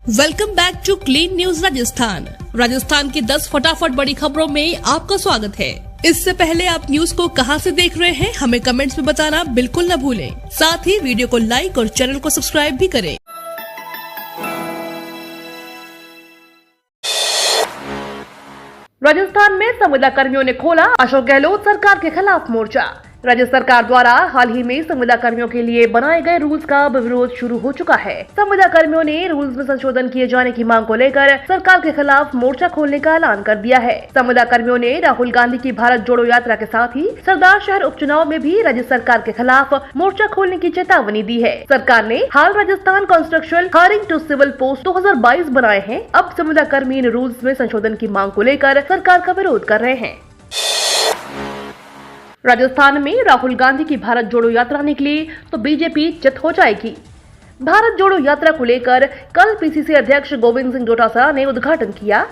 Welcome back to clean news Rajasthan की 10 फटाफट बड़ी खबरों में आपका स्वागत है। इससे पहले आप न्यूज को कहां से देख रहे हैं हमें कमेंट्स में बताना बिल्कुल न भूलें। साथ ही वीडियो को लाइक और चैनल को सब्सक्राइब भी करें। राजस्थान में संविदा कर्मियों ने खोला अशोक गहलोत सरकार के खिलाफ मोर्चा। राज्य सरकार द्वारा हाल ही में संविदा कर्मियों के लिए बनाए गए रूल्स का विरोध शुरू हो चुका है। संविदा कर्मियों ने रूल्स में संशोधन किए जाने की मांग को लेकर सरकार के खिलाफ मोर्चा खोलने का ऐलान कर दिया है। संविदा कर्मियों ने राहुल गांधी की भारत जोड़ो यात्रा के साथ ही सरदार शहर उपचुनाव में भी राज्य सरकार के खिलाफ मोर्चा खोलने की चेतावनी दी है। सरकार ने हाल Rajasthan construction hiring to civil post 2022 बनाए हैं। अब संविदा कर्मी इन रूल्स में संशोधन की मांग को लेकर सरकार का विरोध कर रहे हैं। राजस्थान में राहुल गांधी की भारत जोड़ो यात्रा निकली तो बीजेपी चित हो जाएगी। भारत जोड़ो यात्रा को लेकर कल पीसीसी अध्यक्ष गोविंद सिंह डोटासरा ने उद्घाटन किया।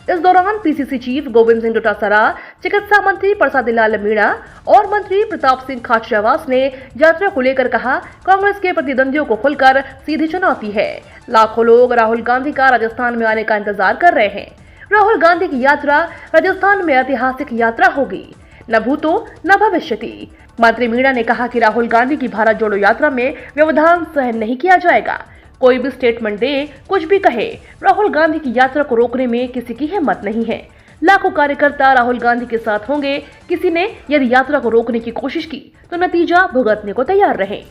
इस दौरान पीसीसी चीफ गोविंद सिंह डोटासरा, चिकित्सा मंत्री प्रसाद लाल मीणा और मंत्री प्रताप सिंह खाचरियावास ने यात्रा को लेकर कहा, कांग्रेस के प्रतिद्वंदियों को खुलकर सीधी चुनौती है। लाखों लोग राहुल गांधी का राजस्थान में आने का इंतजार कर रहे हैं। राहुल गांधी की यात्रा राजस्थान में ऐतिहासिक यात्रा होगी, न भूतो न भविष्यति। मंत्री मीणा ने कहा कि राहुल गांधी की भारत जोड़ो यात्रा में व्यवधान सहन नहीं किया जाएगा। कोई भी स्टेटमेंट दे, कुछ भी कहे, राहुल गांधी की यात्रा को रोकने में किसी की हिम्मत नहीं है। लाखों कार्यकर्ता राहुल गांधी के साथ होंगे। किसी ने यदि यात्रा को रोकने की कोशिश की तो नतीजा भुगतने को तैयार रहे।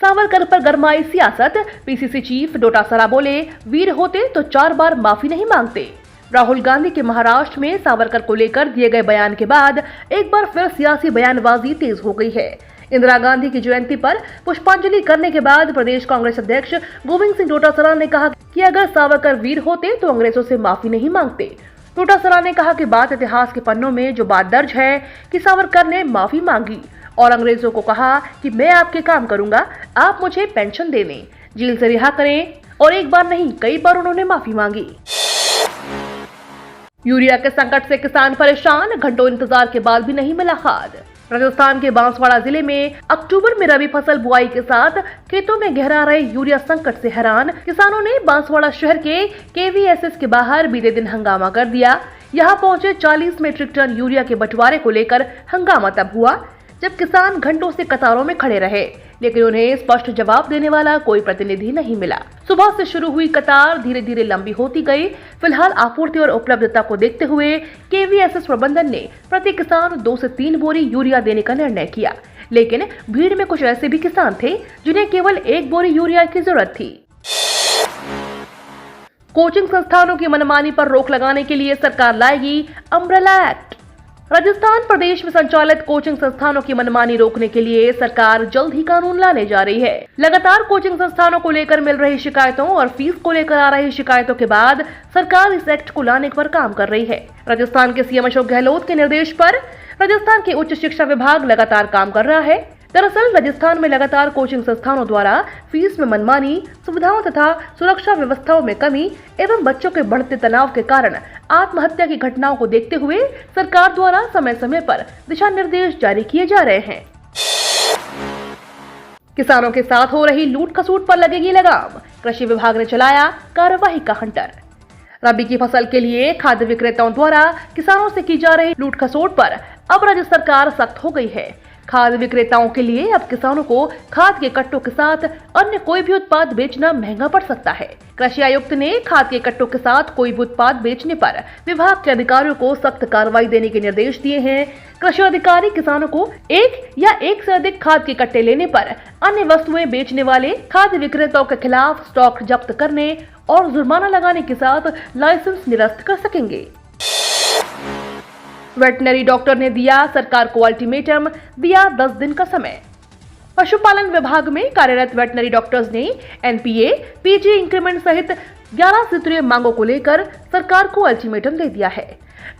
सावरकर पर गरमाई सियासत। पीसीसी चीफ डोटासरा बोले, वीर होते तो 4 बार माफी नहीं मांगते। राहुल गांधी के महाराष्ट्र में सावरकर को लेकर दिए गए बयान के बाद एक बार फिर सियासी बयानबाजी तेज हो गई है। इंदिरा गांधी की जयंती पर पुष्पांजलि करने के बाद प्रदेश कांग्रेस अध्यक्ष गोविंद सिंह डोटासरा ने कहा कि अगर सावरकर वीर होते तो अंग्रेजों से माफी नहीं मांगते। डोटासरा ने कहा कि बात इतिहास के पन्नों में जो बात दर्ज है कि सावरकर ने माफी मांगी और अंग्रेजों को कहा कि मैं आपके काम करूंगा, आप मुझे पेंशन दे दें, जेल से रिहा करें, और एक बार नहीं कई बार उन्होंने माफी मांगी। यूरिया के संकट से किसान परेशान, घंटों इंतजार के बाद भी नहीं मिला खाद। राजस्थान के बांसवाड़ा जिले में अक्टूबर में रबी फसल बुआई के साथ खेतों में गहरा रहे यूरिया संकट से हैरान किसानों ने बांसवाड़ा शहर के केवीएसएस के बाहर बीते दिन हंगामा कर दिया। यहां पहुंचे 40 मीट्रिक टन यूरिया के बंटवारे को लेकर हंगामा तब हुआ जब किसान घंटों से कतारों में खड़े रहे, लेकिन उन्हें स्पष्ट जवाब देने वाला कोई प्रतिनिधि नहीं मिला। सुबह से शुरू हुई कतार धीरे धीरे लंबी होती गई। फिलहाल आपूर्ति और उपलब्धता को देखते हुए केवीएसएस प्रबंधन ने प्रति किसान 2 से 3 बोरी यूरिया देने का निर्णय किया, लेकिन भीड़ में कुछ ऐसे भी किसान थे जिन्हें केवल 1 बोरी यूरिया की जरूरत थी। कोचिंग संस्थानों की मनमानी पर रोक लगाने के लिए सरकार लाएगी अम्ब्रेला एक्ट। राजस्थान प्रदेश में संचालित कोचिंग संस्थानों की मनमानी रोकने के लिए सरकार जल्द ही कानून लाने जा रही है। लगातार कोचिंग संस्थानों को लेकर मिल रही शिकायतों और फीस को लेकर आ रही शिकायतों के बाद सरकार इस एक्ट को लाने पर काम कर रही है। राजस्थान के सीएम अशोक गहलोत के निर्देश पर राजस्थान के उच्च शिक्षा विभाग लगातार काम कर रहा है। दरअसल राजस्थान में लगातार कोचिंग संस्थानों द्वारा फीस में मनमानी, सुविधाओं तथा सुरक्षा व्यवस्थाओं में कमी एवं बच्चों के बढ़ते तनाव के कारण आत्महत्या की घटनाओं को देखते हुए सरकार द्वारा समय समय पर दिशा निर्देश जारी किए जा रहे हैं। किसानों के साथ हो रही लूट खसूट पर लगेगी लगाम। कृषि विभाग ने चलाया कार्रवाई का हंटर। रबी की फसल के लिए खाद्य विक्रेताओं द्वारा किसानों से की जा रही लूट खसोट पर अब राज्य सरकार सख्त हो गई है। खाद्य विक्रेताओं के लिए अब किसानों को खाद के कट्टों के साथ अन्य कोई भी उत्पाद बेचना महंगा पड़ सकता है। कृषि आयुक्त ने खाद के कट्टों के साथ कोई भी उत्पाद बेचने पर विभाग के अधिकारियों को सख्त कार्रवाई देने के निर्देश दिए हैं। कृषि अधिकारी किसानों को 1 या 1 से अधिक खाद के कट्टे लेने पर अन्य वस्तुएं बेचने वाले खाद्य विक्रेताओं के खिलाफ स्टॉक जब्त करने और जुर्माना लगाने के साथ लाइसेंस निरस्त कर सकेंगे। वेटनरी डॉक्टर ने दिया सरकार को अल्टीमेटम, दिया 10 दिन का समय। पशुपालन विभाग में कार्यरत वेटनरी डॉक्टर्स ने एनपीए, पीजी इंक्रीमेंट सहित 11 सूत्रीय मांगों को लेकर सरकार को अल्टीमेटम दे दिया है।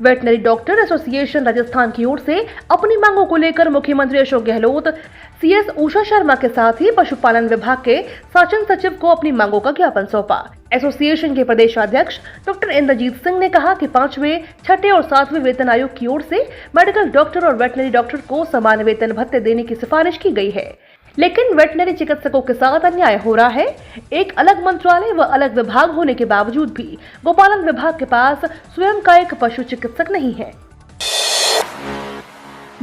वेटनरी डॉक्टर एसोसिएशन राजस्थान की ओर से अपनी मांगों को लेकर मुख्यमंत्री अशोक गहलोत, सीएस उषा शर्मा के साथ ही पशुपालन विभाग के शासन सचिव को अपनी मांगों का ज्ञापन सौंपा। एसोसिएशन के प्रदेशाध्यक्ष डॉक्टर इंद्रजीत सिंह ने कहा कि 5वें, 6ठे और 7वें वेतन आयोग की ओर से मेडिकल डॉक्टर और वेटनरी डॉक्टर को समान वेतन भत्ते देने की सिफारिश की गई है। लेकिन वेटनरी चिकित्सकों के साथ अन्याय हो रहा है। एक अलग मंत्रालय व अलग विभाग होने के बावजूद भी गोपालन विभाग के पास स्वयं का एक पशु चिकित्सक नहीं है।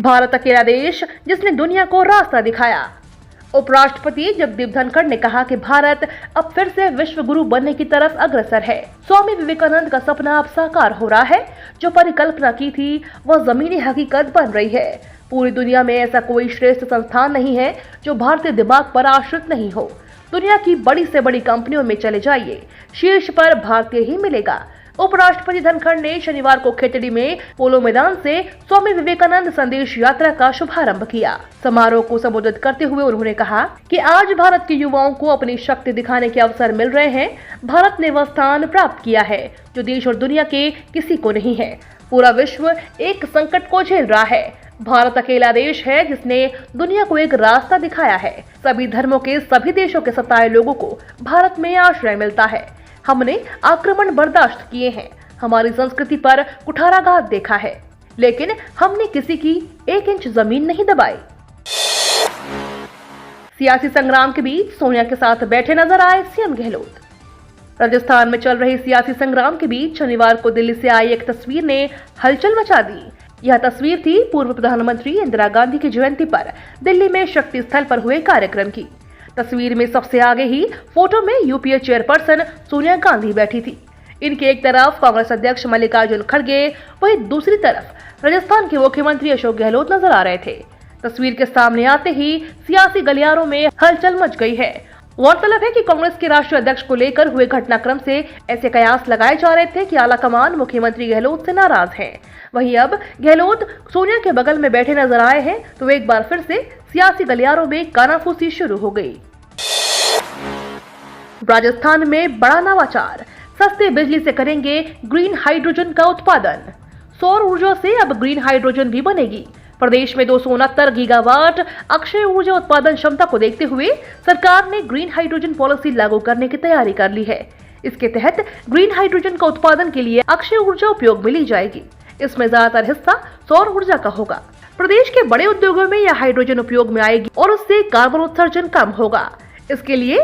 भारत अकेला देश जिसने दुनिया को रास्ता दिखाया। उपराष्ट्रपति जगदीप धनखड़ ने कहा कि भारत अब फिर से विश्व गुरु बनने की तरफ अग्रसर है। स्वामी विवेकानंद का सपना अब साकार हो रहा है। जो परिकल्पना की थी वह जमीनी हकीकत बन रही है। पूरी दुनिया में ऐसा कोई श्रेष्ठ संस्थान नहीं है जो भारतीय दिमाग पर आश्रित नहीं हो। दुनिया की बड़ी से बड़ी कंपनियों में चले जाइए, शीर्ष पर भारतीय ही मिलेगा। उपराष्ट्रपति धनखड़ ने शनिवार को खेतड़ी में पोलो मैदान से स्वामी विवेकानंद संदेश यात्रा का शुभारंभ किया। समारोह को संबोधित करते हुए उन्होंने कहा कि आज भारत के युवाओं को अपनी शक्ति दिखाने के अवसर मिल रहे हैं। भारत ने वह स्थान प्राप्त किया है जो देश और दुनिया के किसी को नहीं है। पूरा विश्व एक संकट को झेल रहा है। भारत अकेला देश है जिसने दुनिया को एक रास्ता दिखाया है। सभी धर्मों के सभी देशों के सताए लोगों को भारत में आश्रय मिलता है। हमने आक्रमण बर्दाश्त किए हैं, हमारी संस्कृति पर कुठाराघात देखा है, लेकिन हमने किसी की 1 इंच जमीन नहीं दबाई। सियासी संग्राम के बीच सोनिया के साथ बैठे नजर आए सीएम गहलोत। राजस्थान में चल रही सियासी संग्राम के बीच शनिवार को दिल्ली से आई एक तस्वीर ने हलचल मचा दी। यह तस्वीर थी पूर्व प्रधानमंत्री इंदिरा गांधी की जयंती पर दिल्ली में शक्ति स्थल पर हुए कार्यक्रम की। तस्वीर में सबसे आगे ही फोटो में यूपीए चेयरपर्सन सोनिया गांधी बैठी थी। इनके एक तरफ कांग्रेस अध्यक्ष मल्लिकार्जुन खड़गे, वहीं दूसरी तरफ राजस्थान के मुख्यमंत्री अशोक गहलोत नजर आ रहे थे। तस्वीर के सामने आते ही सियासी गलियारों में हलचल मच गई है। गौरतलब है कि कांग्रेस के राष्ट्रीय अध्यक्ष को लेकर हुए घटनाक्रम से ऐसे कयास लगाए जा रहे थे कि आलाकमान मुख्यमंत्री गहलोत से नाराज है। वहीं अब गहलोत सोनिया के बगल में बैठे नजर आए हैं तो एक बार फिर से सियासी गलियारों में कानाफूसी शुरू हो गई। राजस्थान में बड़ा नवाचार, सस्ते बिजली से करेंगे ग्रीन हाइड्रोजन का उत्पादन। सौर ऊर्जा से अब ग्रीन हाइड्रोजन भी बनेगी। प्रदेश में 269 गीगावाट अक्षय ऊर्जा उत्पादन क्षमता को देखते हुए सरकार ने ग्रीन हाइड्रोजन पॉलिसी लागू करने की तैयारी कर ली है। इसके तहत ग्रीन हाइड्रोजन का उत्पादन के लिए अक्षय ऊर्जा उपयोग में ली जाएगी। इसमें ज्यादातर हिस्सा सौर ऊर्जा का होगा। प्रदेश के बड़े उद्योगों में यह हाइड्रोजन उपयोग में आएगी और उससे कार्बन उत्सर्जन कम होगा। इसके लिए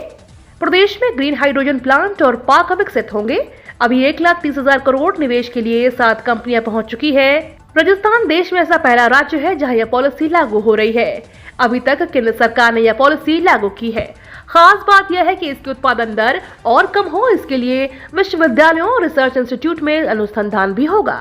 प्रदेश में ग्रीन हाइड्रोजन प्लांट और पार्क विकसित होंगे। अभी 1,30,000 करोड़ निवेश के लिए 7 कंपनियां पहुंच चुकी है। राजस्थान देश में ऐसा पहला राज्य है जहां यह पॉलिसी लागू हो रही है। अभी तक केंद्र सरकार ने यह पॉलिसी लागू की है। खास बात यह है कि इसकी उत्पादन दर और कम हो, इसके लिए विश्वविद्यालयों और रिसर्च इंस्टीट्यूट में अनुसंधान भी होगा।